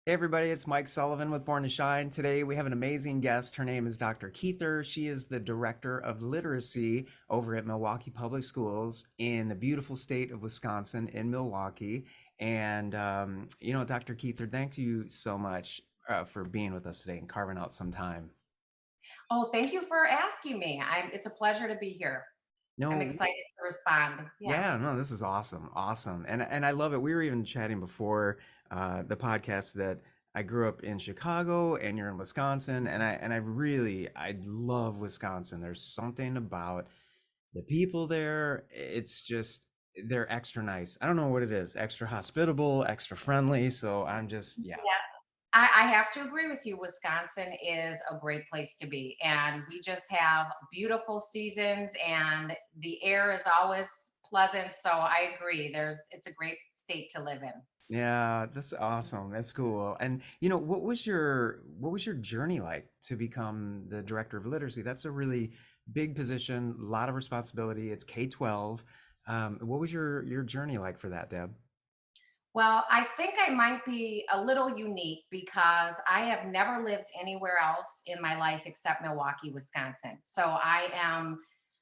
Hey everybody, it's Mike Sullivan with Born to Shine. Today we have an amazing guest. Her name is Dr. Keither. She is the Director of Literacy over at Milwaukee Public Schools in the beautiful state of Wisconsin in Milwaukee. Dr. Keither, thank you so much for being with us today and carving out some time. Oh, thank you for asking me. It's a pleasure to be here. I'm No, excited to respond. Yeah. yeah, no, this is awesome, awesome, and I love it. We were even chatting before the podcast that I grew up in Chicago, and you're in Wisconsin, and I love Wisconsin. There's something about the people there. It's just they're extra nice. I don't know what it is, extra hospitable, extra friendly. So I'm just yeah. Yeah. I have to agree with you. Wisconsin is a great place to be. And we just have beautiful seasons and the air is always pleasant. So I agree. It's a great state to live in. Yeah, that's awesome. That's cool. And what was your journey like to become the director of literacy? That's a really big position, a lot of responsibility. It's K-12. What was your journey like for that, Deb? Well, I think I might be a little unique because I have never lived anywhere else in my life except Milwaukee, Wisconsin.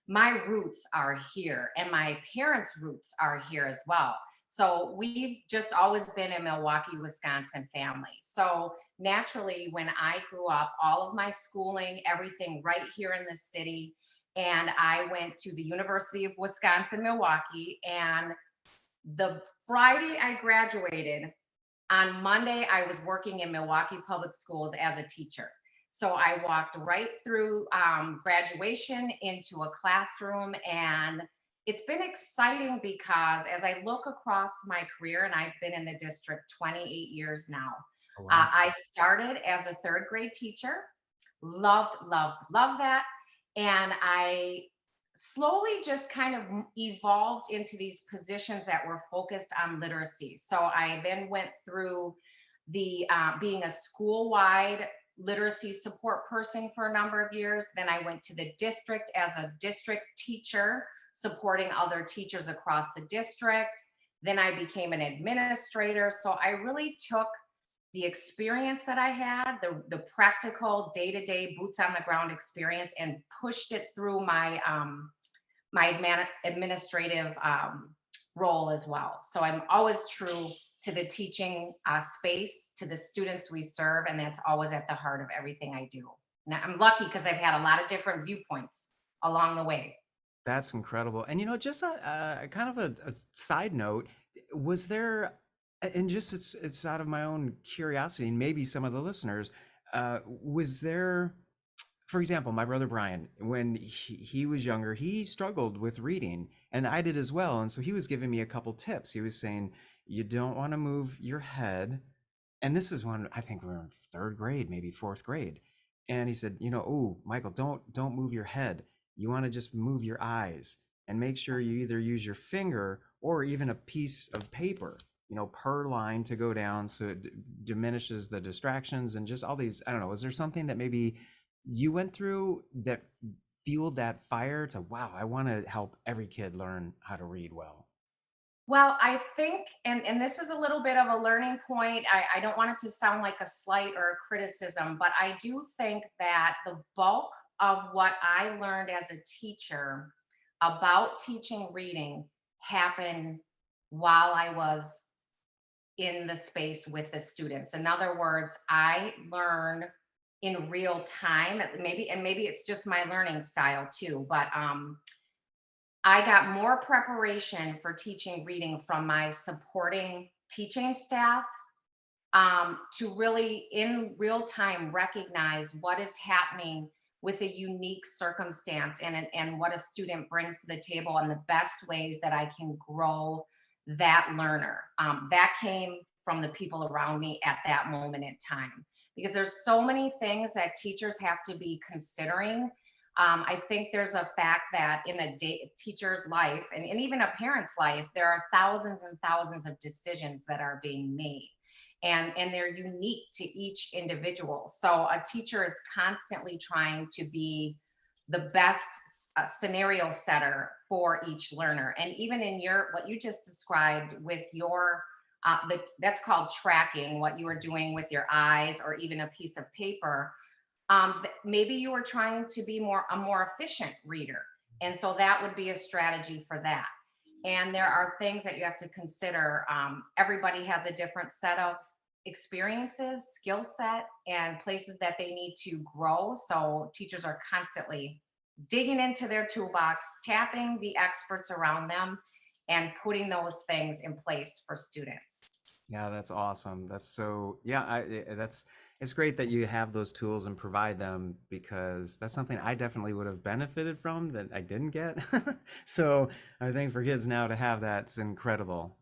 My roots are here and my parents' roots are here as well. So we've just always been a Milwaukee, Wisconsin family. So naturally, when I grew up, all of my schooling, everything right here in the city. And I went to the University of Wisconsin, Milwaukee, and the Friday I graduated, on Monday, I was working in Milwaukee Public Schools as a teacher. So I walked right through graduation into a classroom, and it's been exciting because as I look across my career, and I've been in the district 28 years now, Oh, wow. I started as a third grade teacher, loved, loved, loved that. And I slowly just kind of evolved into these positions that were focused on literacy. So I then went through the being a school-wide literacy support person for a number of years. Then I went to the district as a district teacher, supporting other teachers across the district. Then I became an administrator. So I really took the experience that I had, the practical day-to-day boots on the ground experience, and pushed it through my administrative role as well. So I'm always true to the teaching space, to the students we serve, and that's always at the heart of everything I do. Now, I'm lucky because I've had a lot of different viewpoints along the way. That's incredible. And just a kind of a side note, was there, and just it's out of my own curiosity, and maybe some of the listeners, was there, for example, my brother Brian, when he was younger, he struggled with reading, and I did as well. And so he was giving me a couple tips. He was saying, you don't want to move your head. And this is when I think we were in third grade, maybe fourth grade. And he said, oh, Michael, don't move your head. You want to just move your eyes and make sure you either use your finger or even a piece of paper, per line to go down so it diminishes the distractions and just all these. I don't know. Is there something that maybe you went through that fueled that fire to, wow, I want to help every kid learn how to read well? Well, I think, and this is a little bit of a learning point. I don't want it to sound like a slight or a criticism, but I do think that the bulk of what I learned as a teacher about teaching reading happened while I was in the space with the students. In other words, I learned in real time, maybe it's just my learning style too, but I got more preparation for teaching reading from my supporting teaching staff, to really in real time recognize what is happening with a unique circumstance and what a student brings to the table and the best ways that I can grow that learner. That came from the people around me at that moment in time because there's so many things that teachers have to be considering. I think there's a fact that in teacher's life and even a parent's life, there are thousands and thousands of decisions that are being made, and they're unique to each individual. So a teacher is constantly trying to be the best scenario setter for each learner. And even in your what you just described with your That's called tracking what you were doing with your eyes or even a piece of paper. Maybe you were trying to be a more efficient reader, and so that would be a strategy for that. And there are things that you have to consider. Everybody has a different set of experiences, skill set, and places that they need to grow. So teachers are constantly digging into their toolbox, tapping the experts around them, and putting those things in place for students. Yeah, that's awesome. That's so, yeah, that's, it's great that you have those tools and provide them, because that's something I definitely would have benefited from that I didn't get. So I think for kids now to have that's incredible.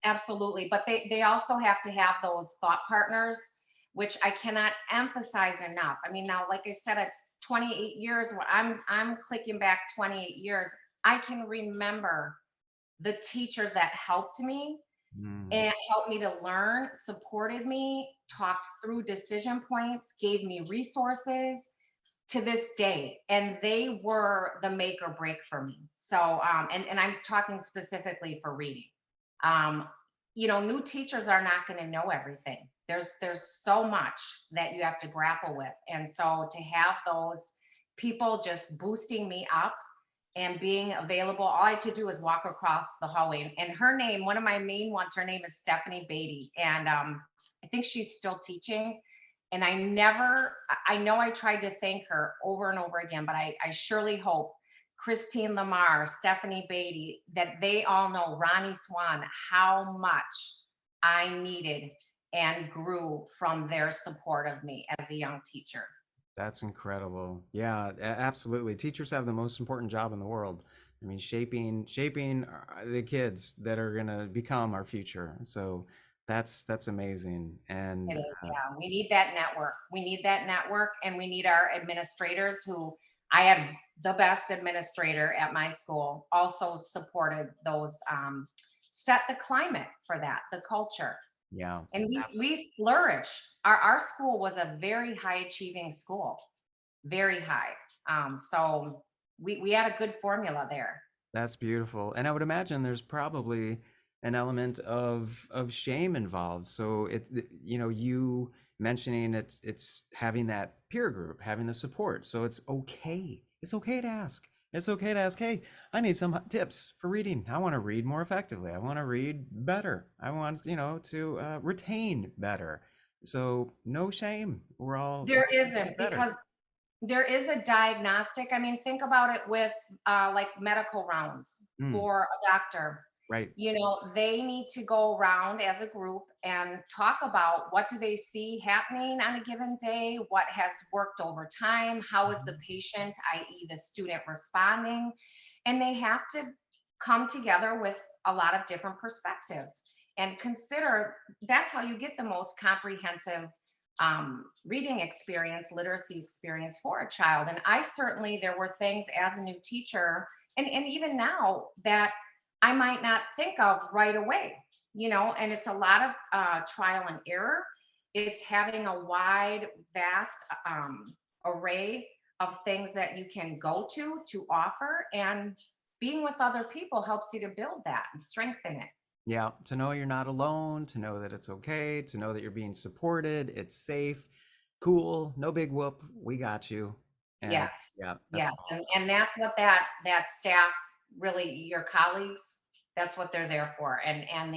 Absolutely, but they also have to have those thought partners, which I cannot emphasize enough. I mean, now, like I said, it's 28 years. I'm clicking back 28 years. I can remember the teachers that helped me Mm, and helped me to learn, supported me, talked through decision points, gave me resources to this day, and they were the make or break for me. So, and I'm talking specifically for reading. Um, New teachers are not going to know everything. There's so much that you have to grapple with, and so to have those people just boosting me up and being available, all I had to do was walk across the hallway. And her name, one of my main ones, her name is Stephanie Beatty, and I think she's still teaching. And I know I tried to thank her over and over again, but I surely hope Christine Lamar, Stephanie Beatty, that they all know Ronnie Swan, how much I needed and grew from their support of me as a young teacher. that's incredible. Yeah, absolutely. Teachers have the most important job in the world. I mean, shaping the kids that are gonna become our future. So that's amazing. It And is, yeah. We need that network. We need that network, and we need our administrators who I had the best administrator at my school also supported those, set the climate for that, the culture. yeah, And absolutely. we flourished. Our school was a very high achieving school, very high. So we had a good formula there. That's beautiful. And I would imagine there's probably an element of shame involved. So you mentioning it's having that peer group, having the support. So it's okay. It's okay to ask. It's okay to ask, hey, I need some tips for reading. I want to read more effectively. I want to read better. I want, to retain better. So no shame. We're There all gonna isn't get better. because there is a diagnostic. I mean, think about it with like medical rounds Mm, for a doctor. right. They need to go around as a group and talk about what do they see happening on a given day, what has worked over time, how is the Mhm. patient, i.e., the student, responding. And they have to come together with a lot of different perspectives and consider that's how you get the most comprehensive reading experience, literacy experience for a child. And I certainly, there were things as a new teacher, and even now, that I might not think of right away, and it's a lot of trial and error. It's having a wide, vast array of things that you can go to offer, and being with other people helps you to build that and strengthen it. Yeah, to know you're not alone, to know that it's okay, to know that you're being supported, it's safe, cool, no big whoop, we got you. And Yes, yeah, that's yes, and awesome. and that's what that staff, really, your colleagues, that's what they're there for. And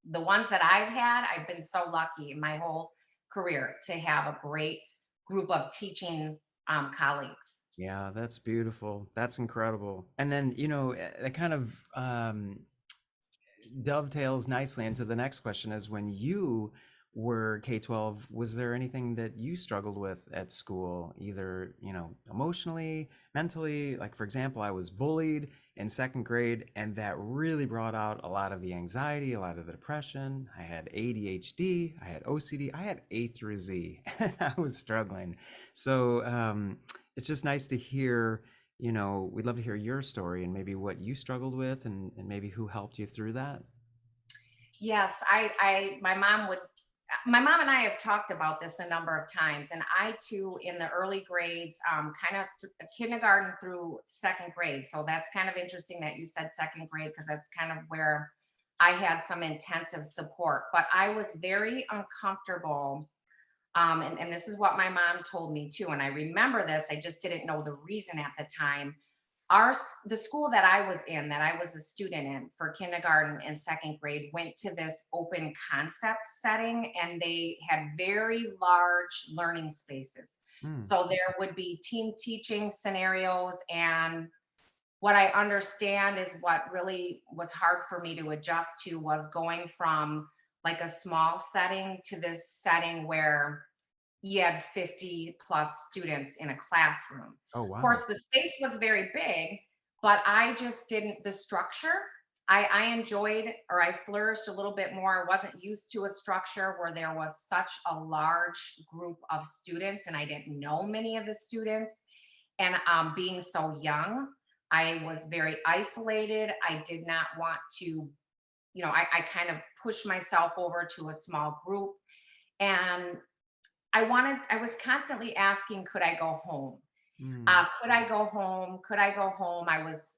the ones that I've had, I've been so lucky in my whole career to have a great group of teaching colleagues. Yeah, that's beautiful. That's incredible. And then, that kind of dovetails nicely into the next question is when you were K-12, was there anything that you struggled with at school, either, emotionally, mentally? Like, for example, I was bullied in second grade, and that really brought out a lot of the anxiety, a lot of the depression. I had ADHD, I had OCD, I had A through Z, and I was struggling. So, it's just nice to hear, we'd love to hear your story and maybe what you struggled with, and maybe who helped you through that. Yes, my mom and I have talked about this a number of times, and I too, in the early grades, kind of kindergarten through second grade. So that's kind of interesting that you said second grade, because that's kind of where I had some intensive support, but I was very uncomfortable. And this is what my mom told me too. And I remember this, I just didn't know the reason at the time. The school that I was in, that I was a student in for kindergarten and second grade, went to this open concept setting, and they had very large learning spaces. Mm. So there would be team teaching scenarios, and what I understand is what really was hard for me to adjust to was going from like a small setting to this setting where you had 50 plus students in a classroom. Oh, Of wow. course, the space was very big, but I just didn't, the structure, I enjoyed, or I flourished a little bit more. I wasn't used to a structure where there was such a large group of students and I didn't know many of the students. And being so young, I was very isolated. I did not want to, I kind of pushed myself over to a small group. And I was constantly asking, could I go home? Mm. Could I go home? Could I go home? I was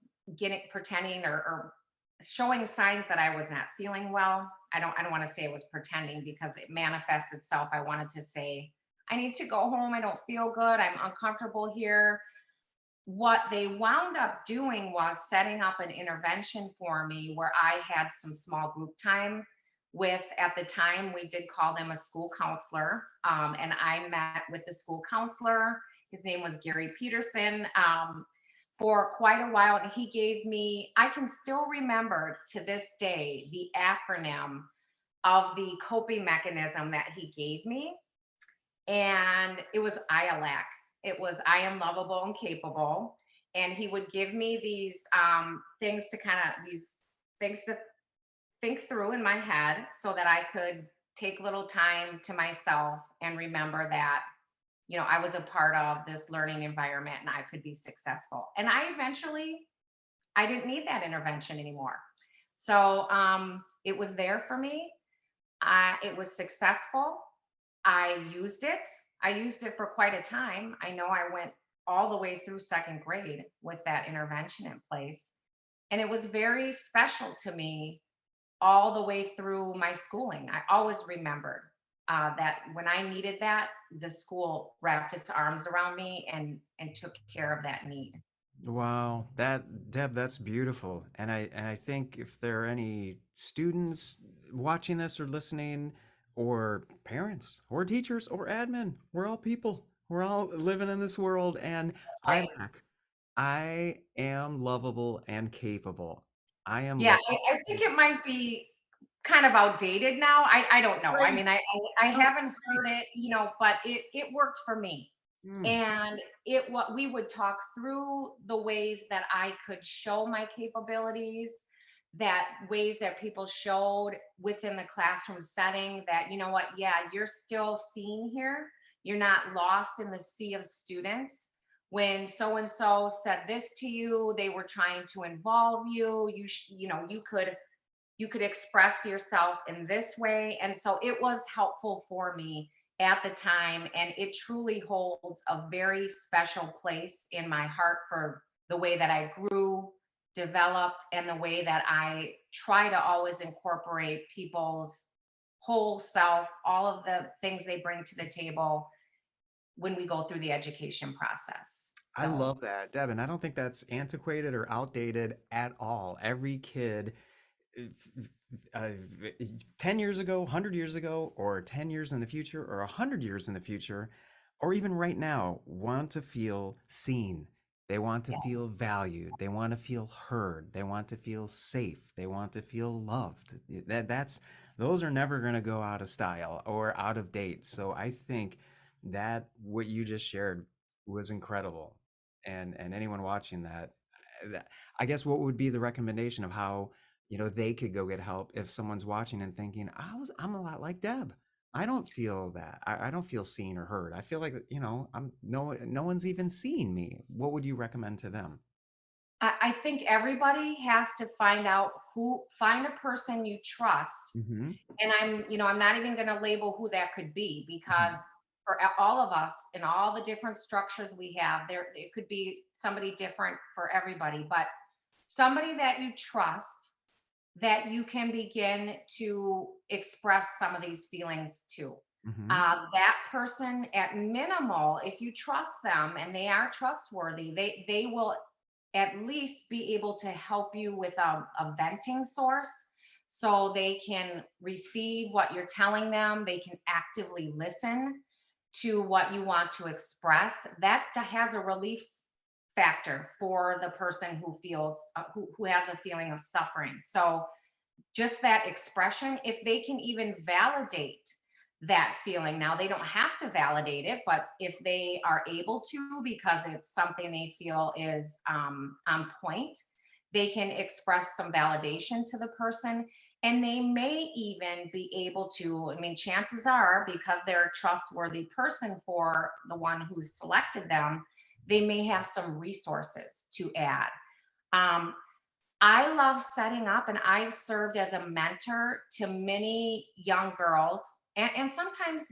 pretending, or showing signs that I was not feeling well. I don't want to say it was pretending because it manifests itself. I wanted to say, I need to go home. I don't feel good. I'm uncomfortable here. What they wound up doing was setting up an intervention for me where I had some small group time with, at the time, we did call them a school counselor. And I met with the school counselor. His name was Gary Peterson, for quite a while. And he gave me, I can still remember to this day, the acronym of the coping mechanism that he gave me. And it was ILAC. It was I am lovable and capable. And he would give me these these things to think through in my head so that I could take a little time to myself and remember that, I was a part of this learning environment and I could be successful. And I didn't need that intervention anymore. So it was there for me. It was successful. I used it. I used it for quite a time. I know I went all the way through second grade with that intervention in place. And it was very special to me all the way through my schooling. I always remembered that when I needed that, the school wrapped its arms around me and took care of that need. Wow, that Deb, that's beautiful. And I think if there are any students watching this or listening, or parents or teachers or admin, we're all people. We're all living in this world, and That's I right. lack. I am lovable and capable. I am Yeah, lovable. I think it might be kind of outdated now. I don't know. I Great. mean, I No, it's haven't great. heard it, but it worked for me. Mm. And it what we would talk through the ways that I could show my capabilities, that ways that people showed within the classroom setting that, you know what, yeah, you're still seen here. You're not lost in the sea of students. When so and so said this to you, they were trying to involve you. You could express yourself in this way. And so it was helpful for me at the time. And it truly holds a very special place in my heart for the way that I grew, developed, and the way that I try to always incorporate people's whole self, all of the things they bring to the table when we go through the education process. I So, love that, Deb, and I don't think that's antiquated or outdated at all. Every kid, uh, 10 years ago, 100 years ago, or 10 years in the future, or 100 years in the future, or even right now, want to feel seen. They want to yeah. feel valued. They want to feel heard. They want to feel safe. They want to feel loved. Those are never going to go out of style or out of date. So I think that what you just shared was incredible. And anyone watching that, I guess what would be the recommendation of how they could go get help if someone's watching and thinking, I'm a lot like Deb. I don't feel that. I don't feel seen or heard. I feel like, I'm no one's even seeing me. What would you recommend to them? I think everybody has to find a person you trust. Mm-hmm. And I'm not even going to label who that could be, Mm-hmm. because for all of us in all the different structures we have, it could be somebody different for everybody, but somebody that you trust, that you can begin to express some of these feelings to. Hmm. That person, at minimal, if you trust them and they are trustworthy, they will at least be able to help you with a venting source, so they can receive what you're telling them. They can actively listen to what you want to express. That has a relief factor for the person who feels who has a feeling of suffering. So just that expression, if they can even validate that feeling. Now, they don't have to validate it, but if they are able to, because it's something they feel is on point, they can express some validation to the person. And they may even be able to, I mean, chances are, because they're a trustworthy person for the one who's selected them, they may have some resources to add. Um, I love setting up, and I've served as a mentor to many young girls, and sometimes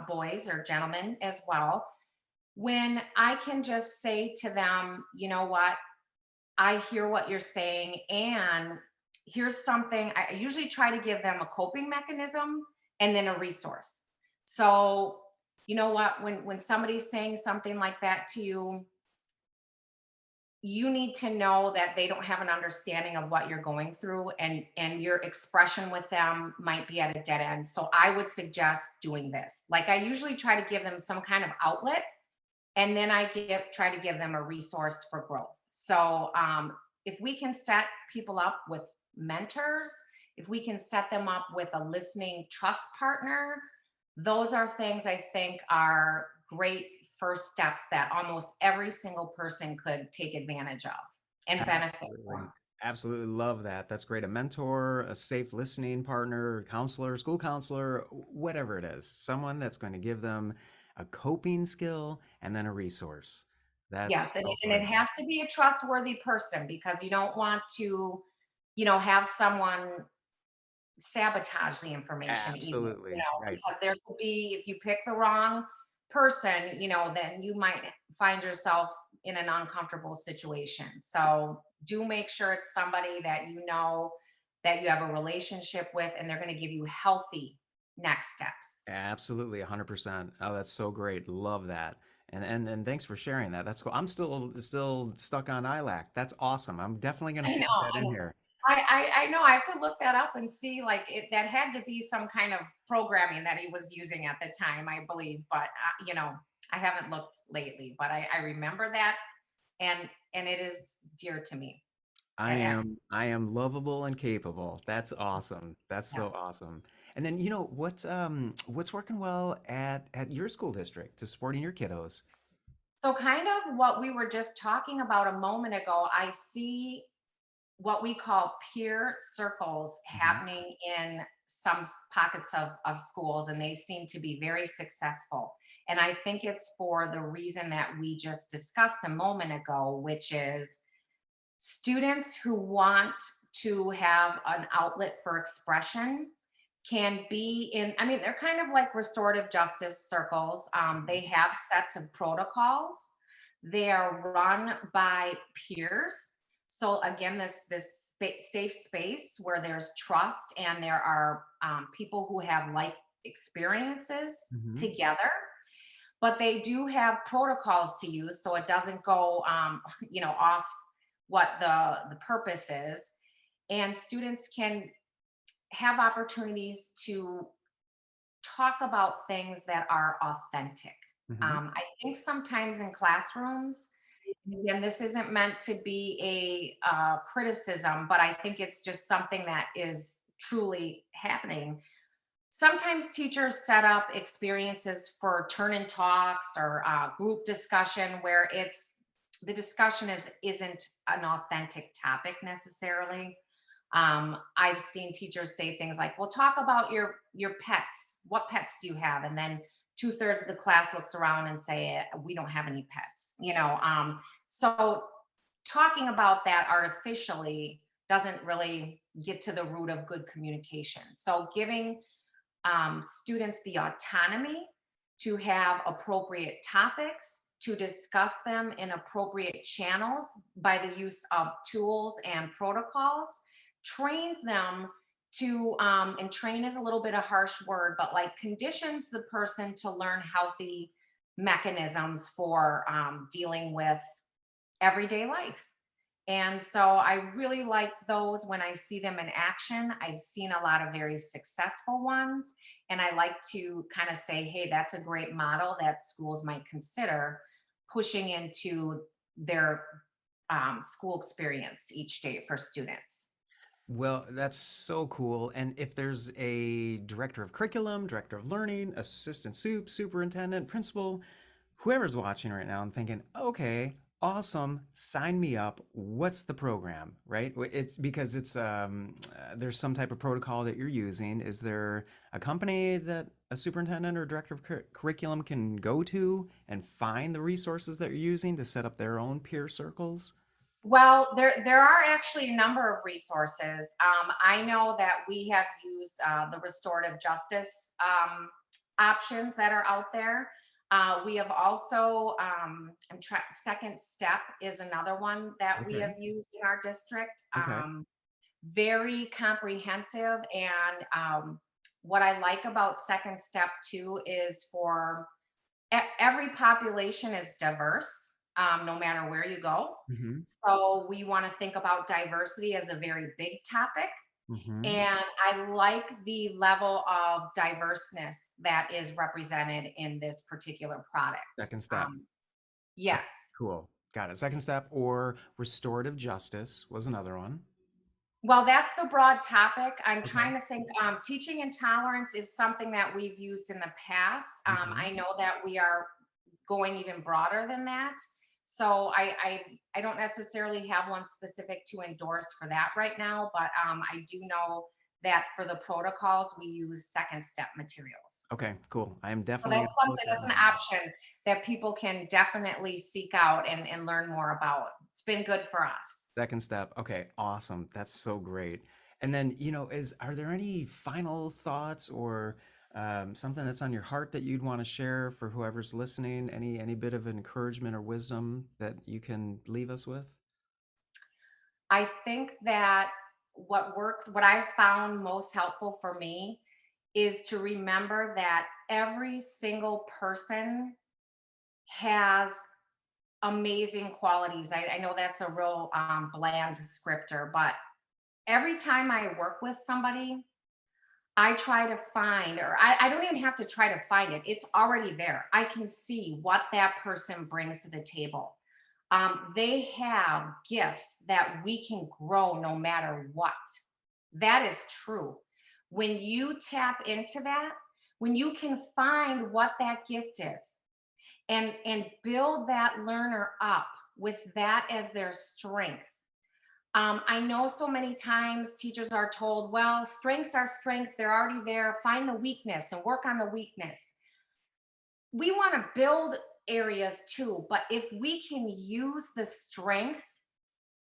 boys or gentlemen as well. When I can just say to them, you know what, I hear what you're saying, and here's something. I usually try to give them a coping mechanism and then a resource. So, you know what, when somebody's saying something like that to you, you need to know that they don't have an understanding of what you're going through, and your expression with them might be at a dead end. So I would suggest doing this. Like, I usually try to give them some kind of outlet, and then try to give them a resource for growth. So if we can set people up with mentors, if we can set them up with a listening trust partner, those are things I think are great first steps that almost every single person could take advantage of and benefit Absolutely. from. Absolutely love that. That's great. A mentor, a safe listening partner, counselor, school counselor, whatever it is, someone that's going to give them a coping skill and then a resource. That's Yes, and so it great. has to be a trustworthy person, because you don't want to, have someone sabotage the information either, Absolutely. Right. because there could be, if you pick the wrong person, then you might find yourself in an uncomfortable situation. So do make sure it's somebody that that you have a relationship with, and they're going to give you healthy next steps. Absolutely, 100%. Oh, that's so great. Love that. And thanks for sharing that. That's cool. I'm still stuck on ILAC. That's awesome. I'm definitely gonna I fit know. that in here. I know. I have to look that up and see, like, that had to be some kind of programming that he was using at the time, I believe. But I haven't looked lately, but I remember that, and it is dear to me. I And, am lovable and capable. That's awesome. That's yeah. so awesome. And then what's working well at your school district to supporting your kiddos? So, kind of what we were just talking about a moment ago, I see what we call peer circles Hmm. happening in some pockets of schools, and they seem to be very successful. And I think it's for the reason that we just discussed a moment ago, which is students who want to have an outlet for expression can be in, I mean, they're kind of like restorative justice circles. They have sets of protocols. They are run by peers. So again, safe space where there's trust, and there are people who have life experiences Hmm. together. But they do have protocols to use, so it doesn't go, off what the purpose is. And students can have opportunities to talk about things that are authentic. Hmm. I think sometimes in classrooms, again, this isn't meant to be a criticism, but I think it's just something that is truly happening. Sometimes teachers set up experiences for turn and talks or group discussion, where the discussion isn't an authentic topic necessarily. I've seen teachers say things like, "Well, talk about your pets. What pets do you have?" And then two-thirds of the class looks around and say, "We don't have any pets." So talking about that artificially doesn't really get to the root of good communication. So giving students the autonomy to have appropriate topics, to discuss them in appropriate channels by the use of tools and protocols, trains them to, and train is a little bit a harsh word, but like conditions the person to learn healthy mechanisms for dealing with everyday life. And so I really like those when I see them in action. I've seen a lot of very successful ones. And I like to kind of say, hey, that's a great model that schools might consider pushing into their school experience each day for students. Well, that's so cool. And if there's a director of curriculum, director of learning, assistant superintendent, principal, whoever's watching right now and thinking, okay, awesome, sign me up. What's the program, right? It's because there's some type of protocol that you're using. Is there a company that a superintendent or director of curriculum can go to and find the resources that you're using to set up their own peer circles? Well, there are actually a number of resources. I know that we have used the restorative justice options that are out there. We have also, Second Step is another one that we Okay. have used in our district. Okay. Very comprehensive, and what I like about Second Step too is for every population is diverse, no matter where you go. Mm-hmm. So we want to think about diversity as a very big topic. Mm-hmm. And I like the level of diverseness that is represented in this particular product. Second step. Um, Okay, yes. cool. Got it. Second step or restorative justice was another one. Well, that's the broad topic. I'm Okay. trying to think. Teaching intolerance is something that we've used in the past. Okay. I know that we are going even broader than that. So I don't necessarily have one specific to endorse for that right now, but I do know that for the protocols we use second step materials. Okay, cool. I am So definitely that's gonna look something that that's an one up. option that people can definitely seek out and learn more about. It's been good for us. Second step. Okay, awesome. That's so great. And then, are there any final thoughts or something that's on your heart that you'd want to share for whoever's listening? Any bit of encouragement or wisdom that you can leave us with? I think that what I found most helpful for me is to remember that every single person has amazing qualities. I know that's a real bland descriptor, but every time I work with somebody, I try to find, or I don't even have to try to find it. It's already there. I can see what that person brings to the table. They have gifts that we can grow no matter what. That is true. When you tap into that, when you can find what that gift is and build that learner up with that as their strength. I know so many times teachers are told, well, strengths are strengths, they're already there. Find the weakness and work on the weakness. We want to build areas too, but if we can use the strength,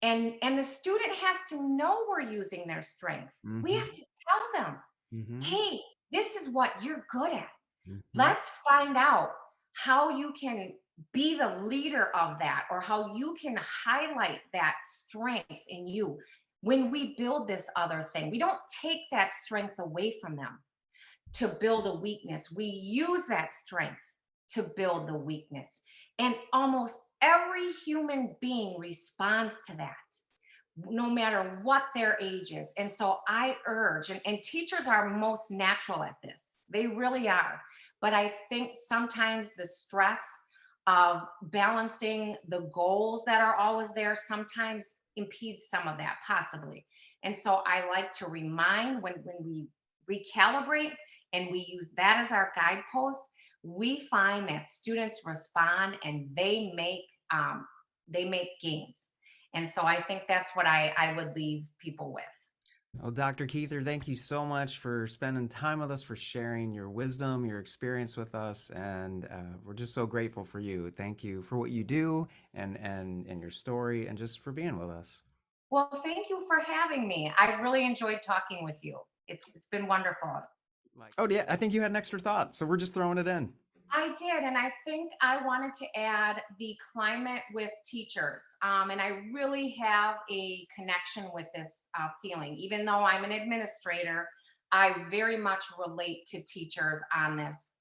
and the student has to know we're using their strength. We Mm-hmm. have to tell them, Mm-hmm. hey, this is what you're good at. Mm-hmm. Let's find out how you can be the leader of that, or how you can highlight that strength in you. When we build this other thing, we don't take that strength away from them to build a weakness. We use that strength to build the weakness. And almost every human being responds to that, no matter what their age is. And so I urge, and teachers are most natural at this, they really are. But I think sometimes the stress of balancing the goals that are always there sometimes impedes some of that, possibly. And so I like to remind, when we recalibrate and we use that as our guidepost, we find that students respond and they make gains. And so I think that's what I would leave people with. Well, Dr. Keither, thank you so much for spending time with us, for sharing your wisdom, your experience with us, and we're just so grateful for you. Thank you for what you do and your story, and just for being with us. Well, thank you for having me. I really enjoyed talking with you. It's been wonderful. Oh yeah, I think you had an extra thought, so we're just throwing it in. I did, and I think I wanted to add the climate with teachers. And I really have a connection with this feeling. Even though I'm an administrator, I very much relate to teachers on this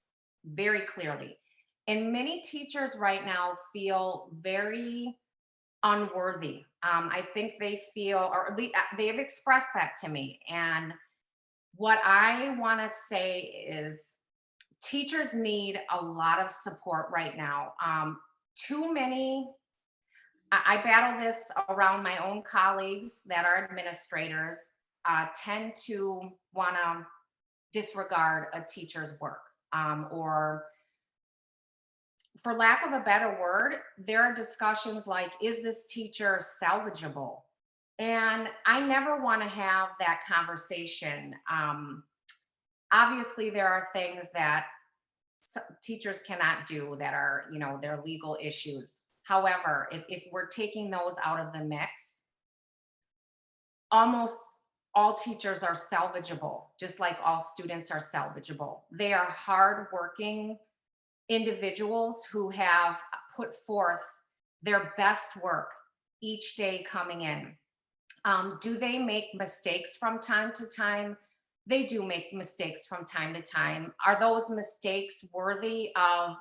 very clearly. And many teachers right now feel very unworthy. I think they feel, or they have expressed that to me. And what I want to say is, teachers need a lot of support right now. Too many, I battle this around my own colleagues that are administrators, tend to want to disregard a teacher's work. Or, for lack of a better word, there are discussions like, is this teacher salvageable? And I never want to have that conversation. Obviously, there are things that teachers cannot do that are, their legal issues. However, if we're taking those out of the mix, almost all teachers are salvageable, just like all students are salvageable. They are hardworking individuals who have put forth their best work each day coming in. Do they make mistakes from time to time? They do make mistakes from time to time. Are those mistakes worthy of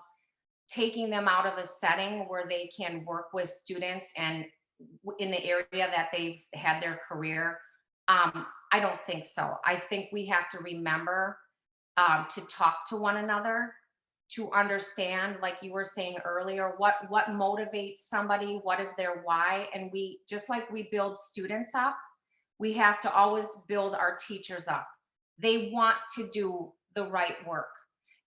taking them out of a setting where they can work with students and in the area that they've had their career? I don't think so. I think we have to remember to talk to one another, to understand, like you were saying earlier, what motivates somebody, what is their why, and we, just like we build students up, we have to always build our teachers up. They want to do the right work.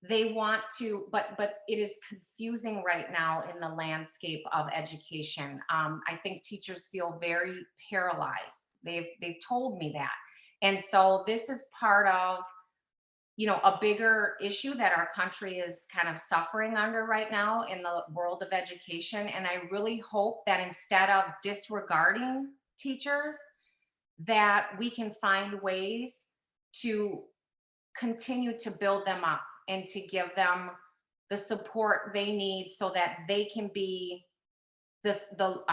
They want to, but it is confusing right now in the landscape of education. I think teachers feel very paralyzed. They've told me that. And so this is part of, a bigger issue that our country is kind of suffering under right now in the world of education. And I really hope that instead of disregarding teachers, that we can find ways to continue to build them up and to give them the support they need so that they can be the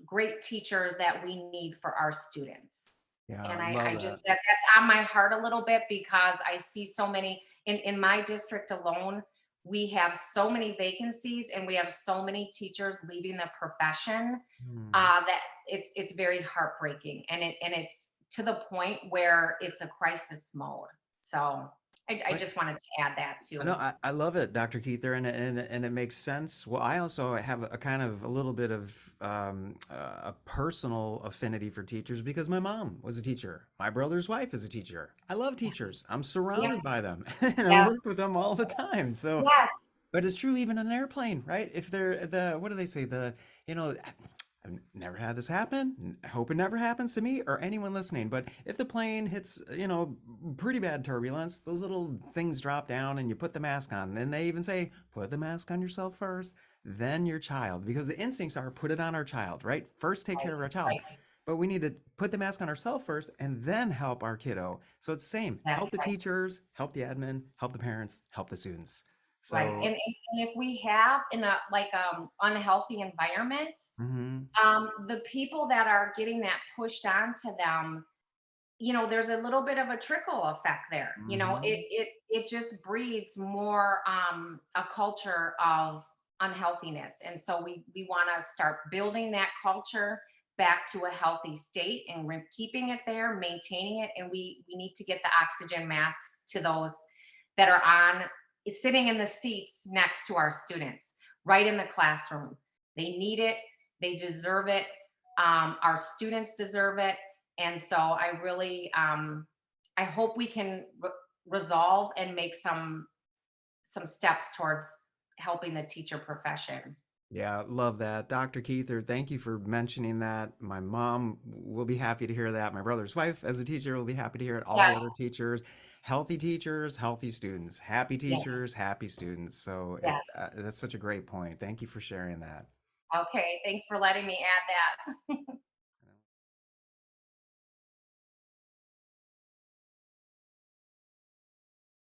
great teachers that we need for our students. Yeah, And I love that. just, that's on my heart a little bit, because I see so many in my district alone. We have so many vacancies and we have so many teachers leaving the profession, Hmm. that it's very heartbreaking, and it's to the point where it's a crisis mode. So I But just wanted to add that no, too. I love it, Dr. Keither, and it makes sense. Well, I also have a kind of a little bit of a personal affinity for teachers because my mom was a teacher. My brother's wife is a teacher. I love teachers. I'm Yeah. surrounded by them, and I Yes. work with them all the time. So, Yes. but it's true even on an airplane, right? If they're what do they say? You know, I've never had this happen. I hope it never happens to me or anyone listening. But if the plane hits, pretty bad turbulence, those little things drop down and you put the mask on. Then they even say, put the mask on yourself first, then your child, because the instincts are put it on our child, right? First, take Right. care of our child. Right. But we need to put the mask on ourselves first and then help our kiddo. So it's the same. That's Help the right. teachers, help the admin, help the parents, help the students. Right. So, And if we have in a like unhealthy environment, mhm. the people that are getting that pushed onto them, there's a little bit of a trickle effect there. It Mhm. it just breeds more a culture of unhealthiness. And so we want to start building that culture back to a healthy state, and we're keeping it there, maintaining it, and we need to get the oxygen masks to those that are on sitting in the seats next to our students, right in the classroom. They need it, they deserve it. Our students deserve it. And so I really, I hope we can resolve and make some steps towards helping the teacher profession. Yeah, love that. Dr. Keither, thank you for mentioning that. My mom will be happy to hear that. My brother's wife, as a teacher, will be happy to hear it. All the other Yes, teachers, healthy students. Happy yes, teachers, happy students. So yes. that's such a great point. Thank you for sharing that. Okay, thanks for letting me add that.